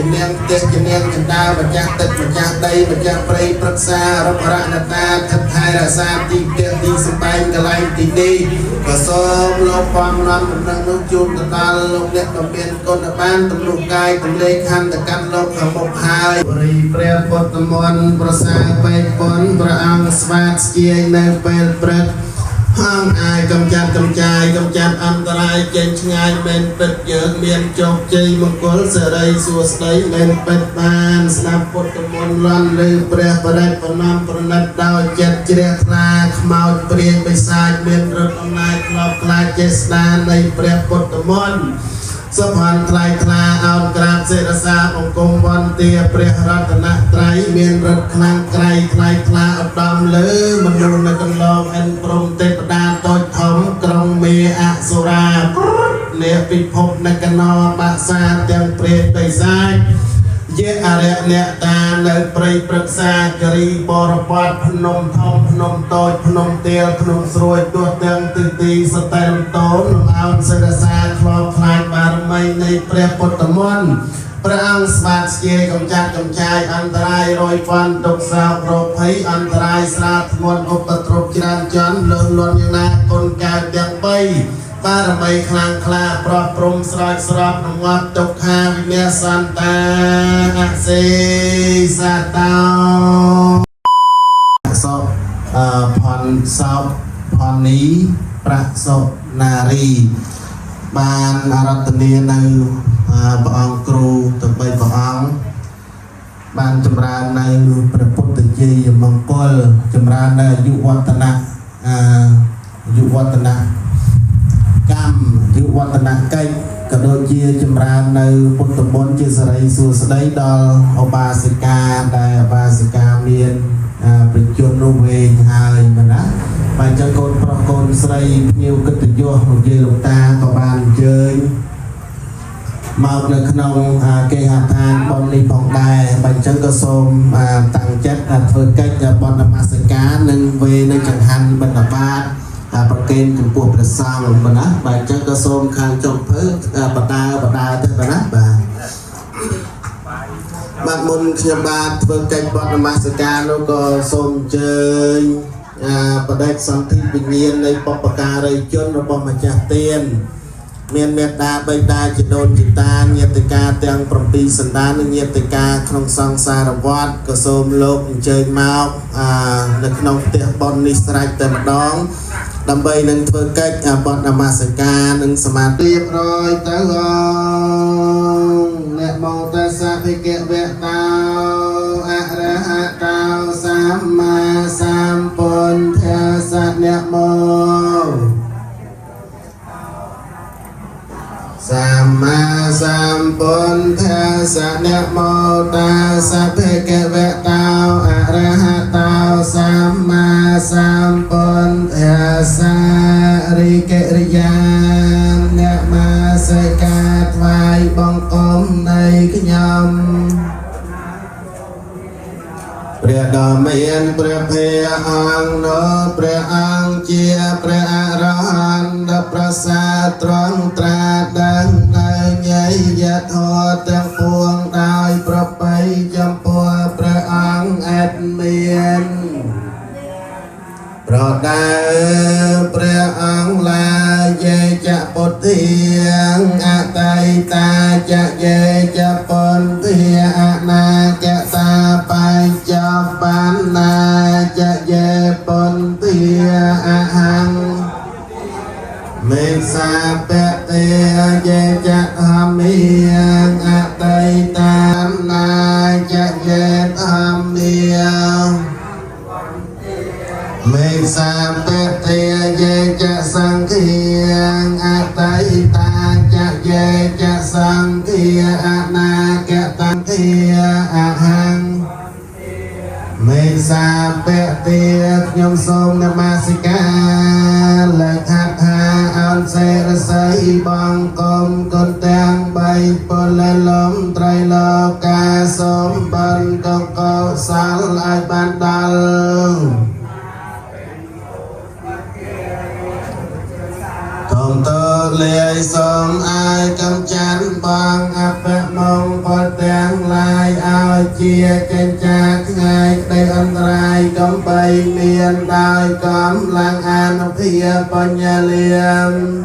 ជំនាញទេសជំនាញចន្ទាម្ចាស់ទឹកម្ចាស់ដីម្ចាស់ព្រៃប្រឹក្សារបស់រណតាថិតថែរក្សាទីផ្ទះទីសម្បែងកន្លែងទីនេះក៏សូមលោកបំណំដំណឹងនោះជូនទៅដល់លោកអ្នកដ៏មានគុណបានទំនុកកាយទម្លេខខណ្ឌទៅកាន់លោកខាងមុខហើយរីព្រះពុទ្ធមន្តប្រសាពេកពន់ព្រះអង្គស្វាតស្ជាយនៅពេលព្រឹកហាងអាយកំចាត់កំចាយកំចាត់អន្តរាយចេញឆ្ងាយមិនពិតយើងមានជោគជ័យមង្គលសិរីសួស្តីមិនពិតបានស្ដាប់ពុទ្ធមន្តលន់ឬព្រះបរិបទនំប្រណិតដោយចិត្តជ្រះថ្លាខ្មោចព្រាយបិសាចមានរត់អំណាចក្លបខ្លាចចេស្តានៃព្រះពុទ្ធមន្តសុផាន់ថ្លៃថ្លាអោនក្រាបសេរសាបង្គំវន្តាព្រះរតនត្រ័យមានរិទ្ធខ្លាំងក្រៃថ្លៃថ្លាឧត្តមលើមនុស្សនៅកន្លងអិនព្រមទេវតាតូចធំក្រុងមេអសុរាលាពិភពនៅកណោបាសាទាំងព្រេតបិសាចជាអរិយអ្នកតានៅព្រៃព្រឹក្សាគិរីបរពតភ្នំធំភ្នំតូចភ្នំទាលភ្នំស្រួយទោះទាំងទិទីសតែលតូនលំអោនសិរសាខ្លោបខ្លាចបារមីនៃព្រះពុទ្ធមន្តព្រះអង្គស្វាតស្ជាយកំចាត់កំចាយអន្តរាយរយពាន់ទុកសោករោគភ័យអន្តរាយស្រាធ្ងន់ឧបទ្រពច្រើនចន់លើសលន់យ៉ាងណាគុណកៅទាំង3បារមីខ្លាំងក្លាប្រោះព្រំស្រោចស្រពនឹងងាប់ទុក្ខាវិញ្ញាសន្តាអសេសាតោសោផនសោផនីប្រសុនារីបានអរតនានៅព្រះអង្គគ្រូទាំង3ព្រះអង្គបានចម្រើននៅព្រះពុទ្ធជ័យមង្គលចម្រើននៅអាយុវឌ្ឍនៈយុវឌ្ឍនៈកម្មយុវឌ្ឍនកិច្ចក៏ដូចជាចម្រើននៅពុទ្ធមន្តជាសិរីសួស្តីដល់ឧបាសិកាដែលឧបាសិកាមានប្រជជននោះវែងហើយមែនណាបើអញ្ចឹងកូនប្រុសកូនស្រីភ្ញៀវកិត្តិយសលោកយាយលោកតាក៏បានអញ្ជើញមកនៅក្នុងគេហដ្ឋានបុណ្យនេះផងដែរបើអញ្ចឹងក៏សូមតាំងចិត្តធ្វើកិច្ចបុណ្យនមស្ការនិងវេនៅចង្ហាន់បិណ្ឌបាតប្រកេនចំពោះព្រះសង្ឃប៉ុណ្ណាបើអញ្ចឹងក៏សូមខាងចុងភើបដាទៅប៉ុណ្ណាបាទមុនខ្ញុំបាទធ្វើកិច្ចបុណ្យនមស្ការនោះក៏សូមអញ្ជើញបដិសន្ធិវិញ្ញាណនៃបុព្វការីជនរបស់ម្ចាស់ទានមានមេត្តាបិតាជាដូនជាតាញាតិកាទាំង7សន្តាននិងញាតិកាក្នុងសង្សារវដ្តក៏សូមលោកអញ្ជើញមកនៅក្នុងផ្ទះបុណ្យនេះស្រេចតែម្ដងដើម្បីនឹងធ្វើកិច្ចបុណ្យនមស្ការនិងសមាធិរៀបរយទៅអ្នកមកតសៈភិក្ខវៈតោអរហតោសម្មាសម្ពុទ្ធស្សៈអ្នកមកសម្មាសម្ពុទ្ធស្សៈអ្នកមកតសៈភិក្ខវៈតោអរហតោសម្មាសម្ពុទ្ធស្សៈរិកិរិយាអ្នកមាសិកាថ្វាយបង្គំនៃខ្ញុំព្រះដ៏មានព្រះភ័ក្ត្រអង្គនោះព្រះអង្គជាព្រះអរហន្តប្រសើរត្រង់ត្រាដឹងនៅញយធម៌ទាំងពួងដោយប្របីចំពោះព្រះអង្គអត់មានប្រដៅព្រះអង្គឡាយេចពុទ្ធាអតីតាចយេចពុទ្ធាអនាគតាបញ្ចបណ្ណាចយេពុទ្ធាអហង្មេសាបតិយេចធម្មីអតីតាណាចយេធម្មីមេសាបតិយេចសង្ឃាអតីតាចយេចសង្ឃាអនាគតង្ឃាអហង្មេសាបតិខ្ញុំសូមនមស្ការលើកហាត់ថាអនសេរស័យបង្គំគុណទាំង3ពលលំត្រីលោកាសូមបន្តកុសលឲ្យបានដល់ក Ông tơ lệ sông ai cầm chán bằng áp bẹ mong có tiếng lai ao chia trên chạc ngày đây ân rai cầm bay miền đài cầm lang an phía con nhà liêm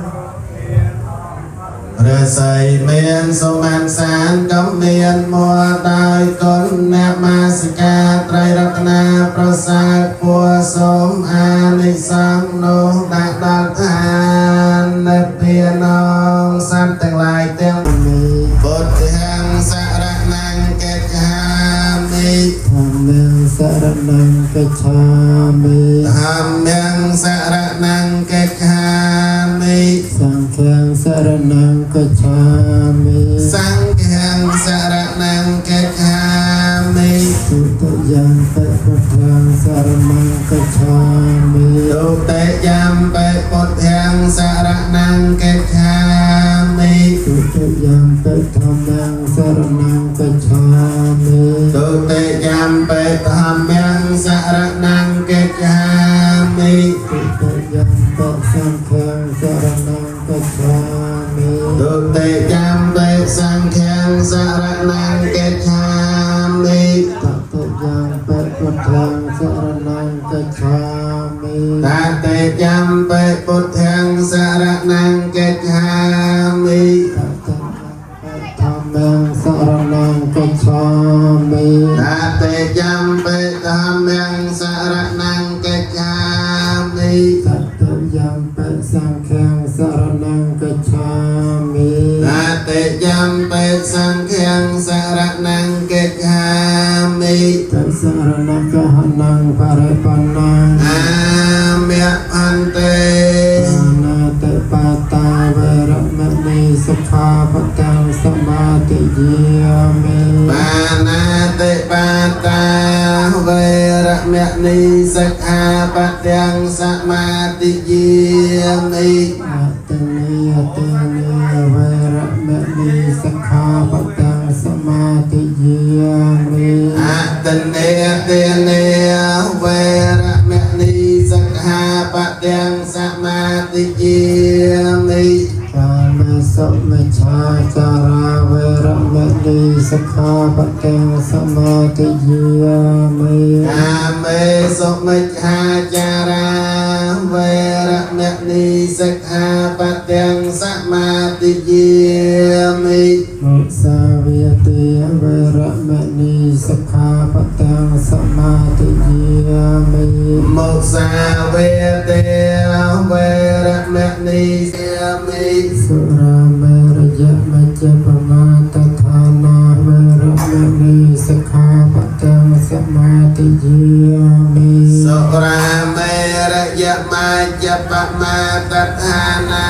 rồi xây miền sông an sáng cầm miền mùa đài con nẹp ma sĩ ca trai rắc na prasad của sông an lịch sang nô đại đàn than nếp thiên ông san tầng lại tiếng bột hàng xã rạ năng kết hà mi tham miang saranang kachami tham miang xã rạ năng kết hà mi sankhang saranang kachami sang hàng xã rạ năng kết hà mi tutayam pathang saranang kachami tu tế jam bệ bột hàng xã rạ năng kết hà mi tutayam pathamang saranang kachami tu tế jam bệ tham miang xã rạ năng kết hà mi tutayam pasankhang saranang kachami tu tế jam bệ sang khang xã rạ năng kết hà mi tatayam pathang saranang kachami ta tế jam bệ bột hàng xã rạ năng kết hà mi tham miang saranang kachami ta tế jam bệ tham miang xã rạ năng kết hà mi tatayam pasankhang saranang kachami ta tế jam bệ sang khang xã rạ năng kết hà mi tasaranang kahanang paripanang Amya Ante anate pata veramani sakhapatang samadhiyami Panate Pata Veramani Sakha Patyang Samadhiyami atani veramani sakhapatang samadhiyami Atane Atane Veramani Sakha Patyang Samadhiyami kama samacha cara veramani sakhapatang samadhiyami Kame Sokmachara Veramani Sakha Patyang Samadhiyami Musaviyati veramani sakhapatang samadhiyami Moksa Vete Veramani Samadhiyami Suramerja majapamata thana veramani sakhapatang samadhiyami Suramera Yamajapama Tathana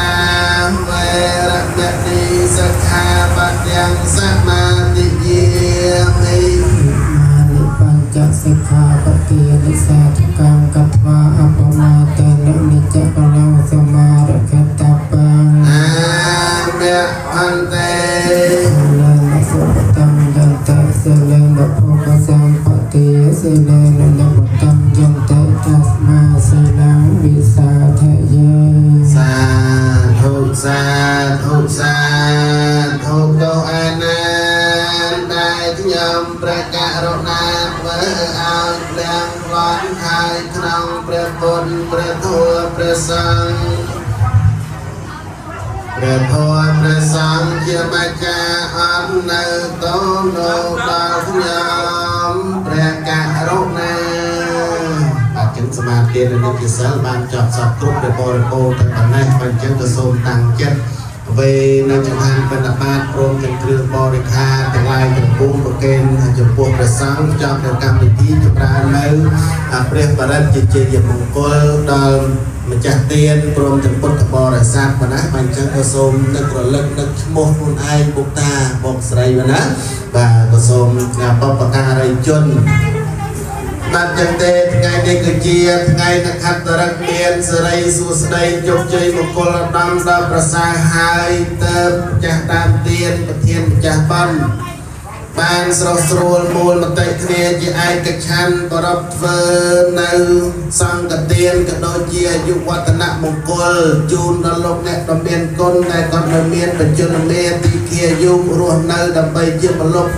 Veramani Sakha Patyang Samadhiyami Mani panca sakhapati nisathakang katva apamatana nicakalang samarakatapang Amya Ante Selena sopatam yanta selena pokasam pati selena lepatam yanta tasma selang bisa thaya Sa thục sa thục sa thục đâu an an đại nhầm pra cả rộn an với ao đang loan khai khăn pra bồn pra thua pra sang pra thua pra sang chia ba cha ấm nơi tô nô đào nhầm pra cả rộn an bạc chứngสมาธิในกิจสารบานจับสับกรุ๊ปเดโปเดโปแต่ปัจจัยปัจจัยกระทรวงต่างจังเวในจังหันเป็นบาทรวมถึงเครื่องบริการแต่ลายเป็นปุ่มโปรแกรมจะพวกประสังจอบในการวิธีจะปราเนื้อเปรียบประดับจิตเจียมงคลดอลมันจะเตียนรวมถึงพุทธบริษัทนะปัจจัยกระทรวงนึกระลึกนึกโมกุนไอบุกตาบอกใส่นะบ่ากระทรวงปปการิจนបានចឹងទេថ្ងៃនេះគឺជាថ្ងៃនខត្តរៈមានសិរីសួស្តីជោគជ័យមង្គលឧត្តមដល់ប្រសើរហើយទៅចាស់តាមទានប្រធានម្ចាស់ប៉ុន បានស្រស់ស្រួលមូលមតិគ្នាជាឯកច្ឆន្ទប្រពធ្វើនៅសង្កទានក៏ដូចជាអាយុវឌ្ឍនមង្គលជូនដល់លោកអ្នកដ៏មានគុណដែលគាត់នៅមានបច្ចុប្បន្នមេទីគាយុរស់នៅដើម្បីជាប្រលប់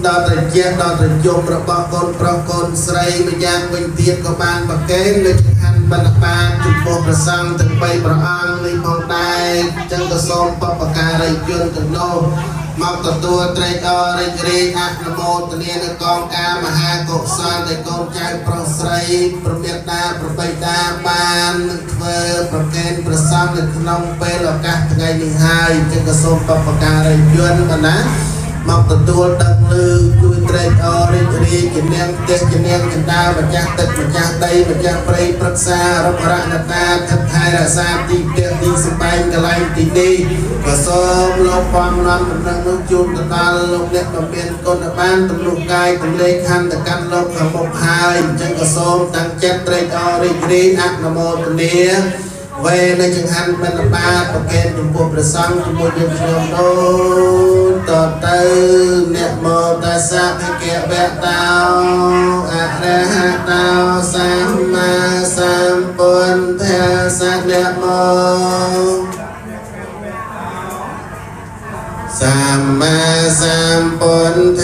ដល់ត្រជាដល់ត្រយមរបស់កូនប្រុសកូនស្រីម្យ៉ាងវិញទៀតក៏បានប្រកេនលើចង្ហាន់បិណ្ឌបាតចំពោះព្រះសង្ឃទាំង3ព្រះអង្គនេះផងដែរចឹងក៏សូមបព្វការីជនទាំងនោះមកទទួលត្រេកអររីករាយអនុមោទនានៅកងការមហាកុសលដែលកូនចៅប្រុសស្រីប្រមេតាប្របីតាបានធ្វើប្រកេនព្រះសង្ឃនៅក្នុងពេលឱកាសថ្ងៃនេះហើយចឹងក៏សូមបព្វការីជនបណ្ណាមកទទួលដឹកលើជួយត្រេកអររីករាយជំនាញទេសជំនាញកណ្ដាលម្ចាស់ទឹកម្ចាស់ដីម្ចាស់ព្រៃប្រឹក្សារដ្ឋរណតាថិតថែរក្សាទីផ្ទះទីសម្បែងកន្លែងទីនេះក៏សូមលោកបំណំដំណឹងនោះជូនទៅដល់លោកអ្នកដ៏មានគុណបានទំនុកកាយទំលេខខណ្ឌទៅកាន់លោកខាងមុខហើយអញ្ចឹងក៏សូមតាំងចិត្តត្រេកអររីករាយអនុមោទនាវេនៅចង្ហាន់បិណ្ឌបាតប្រកេនចំពោះព្រះសង្ឃជាមួយយើងខ្ញុំដូចតទៅអ្នកមកតាសាភគវៈតោអរហតោសម្មាសម្ពុទ្ធសាសអ្នកមកសម្មាសម្ពុទ្ធ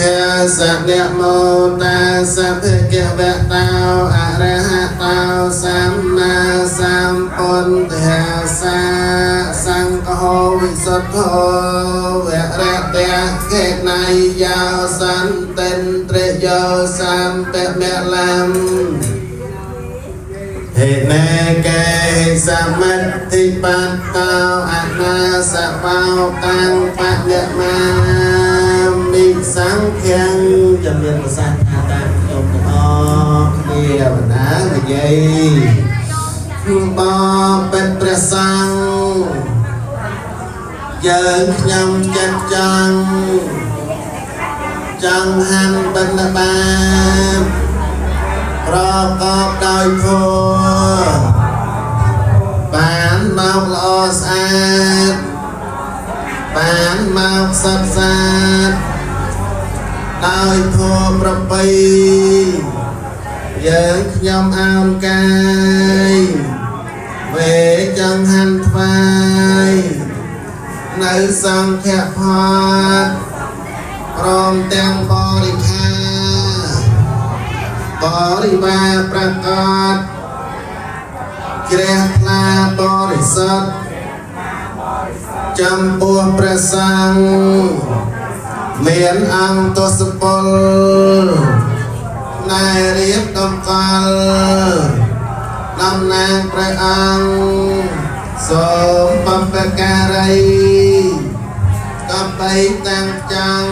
សាសអ្នកមកតាសាភគវៈតោអរហតោសម្មាសម្ពុទ្ធសាសង្ឃោវិសុទ្ធោវរៈតេកេណៃយោសន្តិនត្រេយោសម្ពមេលំហេណេកេសមិទ្ធិបតោអនាសបោតាំងបដមាមិសង្ឃាំងជំរាបប្រសាទថាតាមខ្ញុំទាំងអស់គ្នាបណ្ណានិយាយបបិទ្ធព្រះសង្ឃយើងខ្ញុំចិត្តចង់ហាន់បិណ្ឌបាតប្រកបដោយធម៌បានមកល្អស្អាតបានមកសត្វសាទដោយធម៌ប្របីយើងខ្ញុំអោនកាយវេចង្ហាន់ថ្វាយនៅសង្ឃផតព្រមទាំងបរិខាបរិវារប្រកបជ្រះថ្លាបរិសុទ្ធចំពោះព្រះសង្ឃមានអង្គទសពលណែរៀបដំកល់តំណាងព្រះអង្គសូមបព្វការីក៏បីតាំងចាំង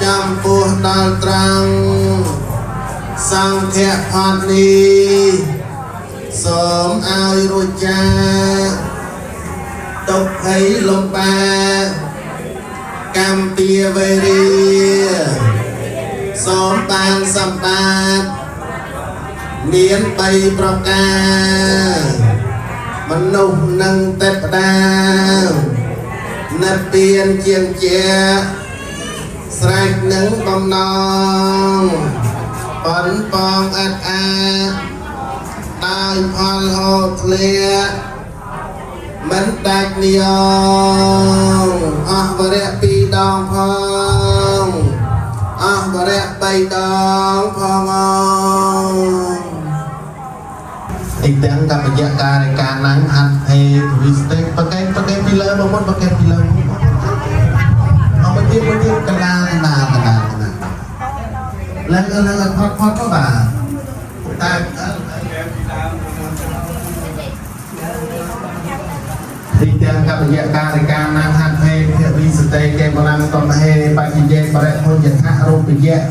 ចំពោះដល់ត្រង់សង្ឃៈផតនេះសូមឲ្យរួចចាទុក្ខៃលំបាកកម្មពីវេរីសូមបានសម្បត្តិមាន3ប្រការមនុស្សនិងទេពតានិព្វានជាងជាស្រេចនឹងបំណងប៉ុនបងអត់អាដោយផលហូរធ្លាក់មិនដាច់និយមអស់វរៈ2ដងផងអស់វរៈ3ដងផងទីទាំងកម្មយការនៃការណាំហាត់ហេវិស្ទេប្រកេនពីលើមកមុនប្រកេនពីលើអមទៀតកណ្ដាលឡើងផតក៏បាទតែទីទាំងកម្មយការនៃការណាំហាត់ហេវិស្ទេគេបលាំងតំហេបច្ចយេបរិភុយថារូបយៈ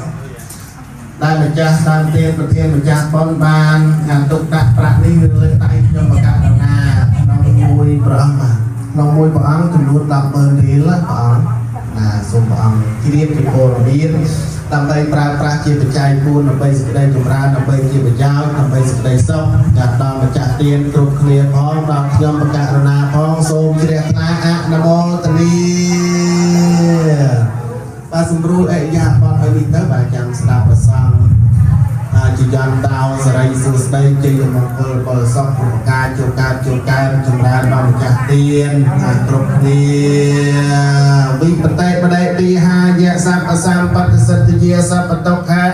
ដែលម្ចាស់តាមទានប្រធានម្ចាស់បនបានទុកដាក់ប្រាក់នេះលើដៃខ្ញុំបកករណាក្នុងមួយព្រះអង្គចំនួន 10,000 រៀលព្រះអង្គណាសូមព្រះអង្គជ្រាបពីពលមានដើម្បីប្រើប្រាស់ជាបច្ច័យ4ដើម្បីសេចក្តីចម្រើនដើម្បីជាប្រយោជន៍ដើម្បីសេចក្តីសុខដល់ម្ចាស់ទានគ្រប់គ្នាផងដល់ខ្ញុំបកករណាផងសូមជ្រះថ្លាអនុមោទនាប សម្រួលអេយ៉ាបតឲ្យនេះទៅបាទចាំស្ដាប់ប្រសងជាយ៉ាងដោសរីសុស្ដីជ័យមង្គលពលសុខប្រការជួបកើតចម្រើនដល់ម្ចាស់ទានគ្រប់គ្នាវិបតេបដេទីហាយៈសัพពសម្បត្តិសិទ្ធិយាសัพពតុក្ខា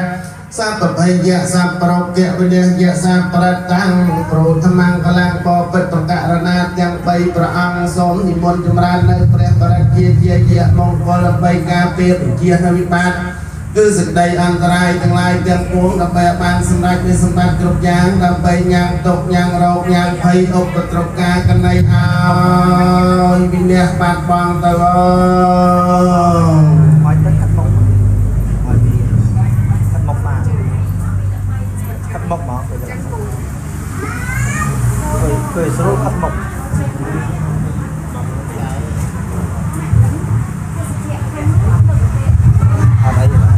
សัพភយៈសัพប្រកៈវិនិយៈសัพប្រតាំងប្រោធម្មង្គលំបពិតប្រករណាទាំង3ព្រះអង្គសូមនិមន្តចម្រើននៅព្រះបរិជាយៈមង្គលដើម្បីការពារវិជាវិបត្តិគឺសេចក្តីអន្តរាយទាំងឡាយទាំងពួងដើម្បីបានសម្រេចនូវសម្បត្តិគ្រប់យ៉ាងដើម្បីញ៉ាំទុកញ៉ាំរោគញ៉ាំភ័យឧបទ្រពការកណៃឲ្យវិន័យបាត់បង់ទៅអើឲ្យទឹកខាត់មុខឲ្យខាត់មុខបានខាត់មុខមកគឺស្រួលខាត់មុខអត់អីទេ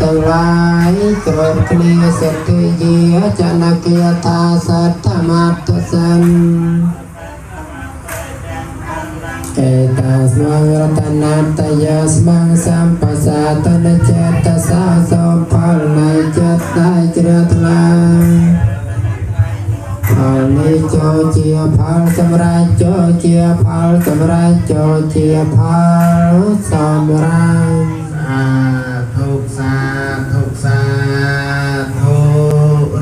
ទាំងឡា ยตรวจเคลียสติเยียจะนักเกียธาสัทธมัตตสันเอตัสมังรัตนัตตยาสมังสัมปัสสะตนเจตสาสมภัลในเจตได้เจริญลาภัลนิโจเจียภัลสมราโจเจียภัลสมราโจเจียภัลสมราทุกสาทุกสาทุ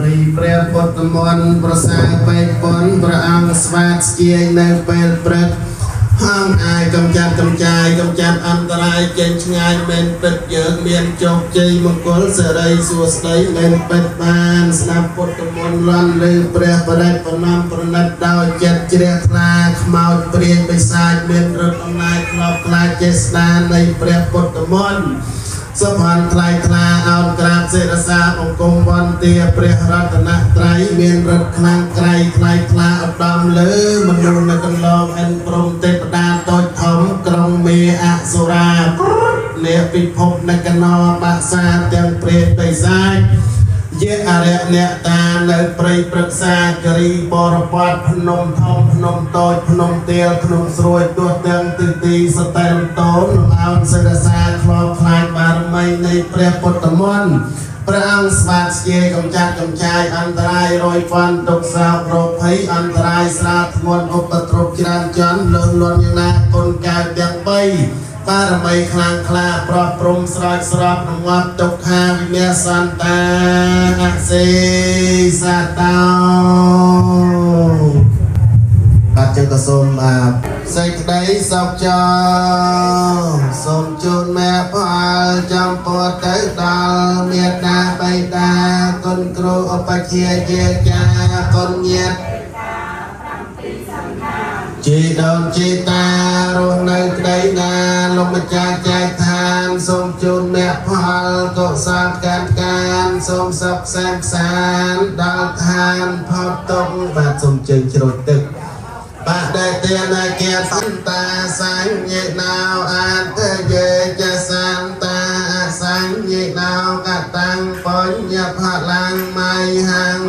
รีเปรียบพุทธมนต์ประสาไปปนประอังสวัสดิ์เกียในเปลเปรตห้องอายกำจัดกำจายกำจัดอันตรายเจนชงายเมนเป็ดเยอะเมียนจบใจมงคลเสด็จสัวสไลเมนเป็ดบานสนับพุทธมนต์ลันลือเปรียบประดับประนามประนัดดาวเจ็ดเจริญลาขมาวเปลี่ยนไปสายเมียนรถอำนาจครอบคลาเจสนาในเปรียบพุทธมนต์สะพานไกลคลาเอากราบเสดสาองค์กรวันเตียเปรียรัตนไตรเมียนรถคลางไกลคลายคลาอับดำเลือมันดูในกันลองอันปรมเตปดาตอยทอมกรงเมอสุราเลียปิภพในกันนอบาสาเตียงเปรตไปสายเยอะอะไรเนี่ยตาในเปรตปรึกษากรีบรปัดพนมทองพนมโตยพนมเตียพนมสรวยตัวเตียงตีตีสเตลโตนเอาเสดสาคลอคลายบารมีในเปรียบพุทธมนต์พระอังสวัสดิ์เกียกำจัดกำจายอันตรายรอยฟันตกสาวโรคภัยอันตรายสาธมนอุปตรบจรันจันเลื่อนล้วนอย่างนาคนกายเตียงใบบารมีคลางคลาปลอบปรมสลายสลับนวัดตกหาวิเนสันตาเสสัตตาปัจจุกสมอาเสกได้สับจอสมจุนแม่พอจำปวดเกิดดอลเมียดาไปตาคนครูอปเชียเจียจาคนเงียดจีดอนจีตาโรงในใดนาลงมาจากใจทานสมจุนแม่พอก็สร้างการสมสับแสงสารดาวทานพอตรงบาดสมจึงจรดตึกบาดได้เตียนเกียรติตาสังเยนาวอาเตเยจะสังตาสังเยนาวกตังปัญญาพลังไม่หัง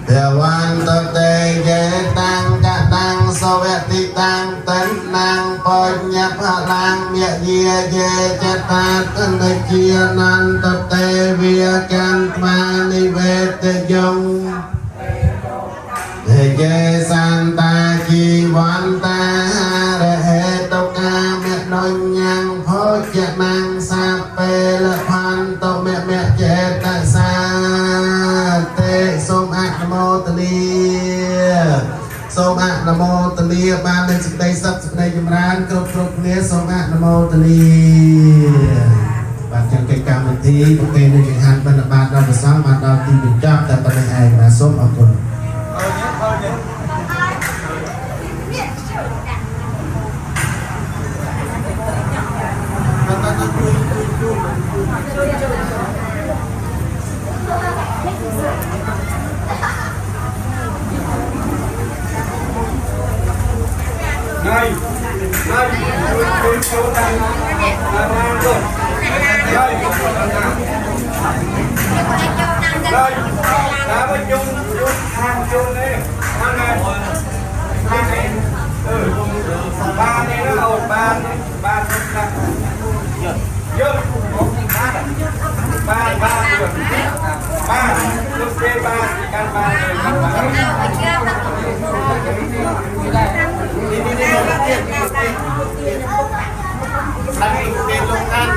เทวันตเตเยตังกตังสเวติตังตันนังปัญญาพลังเมียเยเยจะตาตันเจียนันตเตเวียกันมานิเวตยงเยสันตาจีวันตาระเหตุกาเมตนยังโพจนังสัพเปละพันโตเมเมเจตสาเตสมอะนโมตเลียสมอะนโมตเลียบานในสิบใดสัพสิบใดยมรานกรุบกรุบเลียสมอะนโมตเลียบัดจังเกกรรมทีพวกเองในจิตหันบรรดาบาดเราภาษาบาดเราที่เป็นจับแต่ปัญหามาสมเอาคนเป็นโรงงาน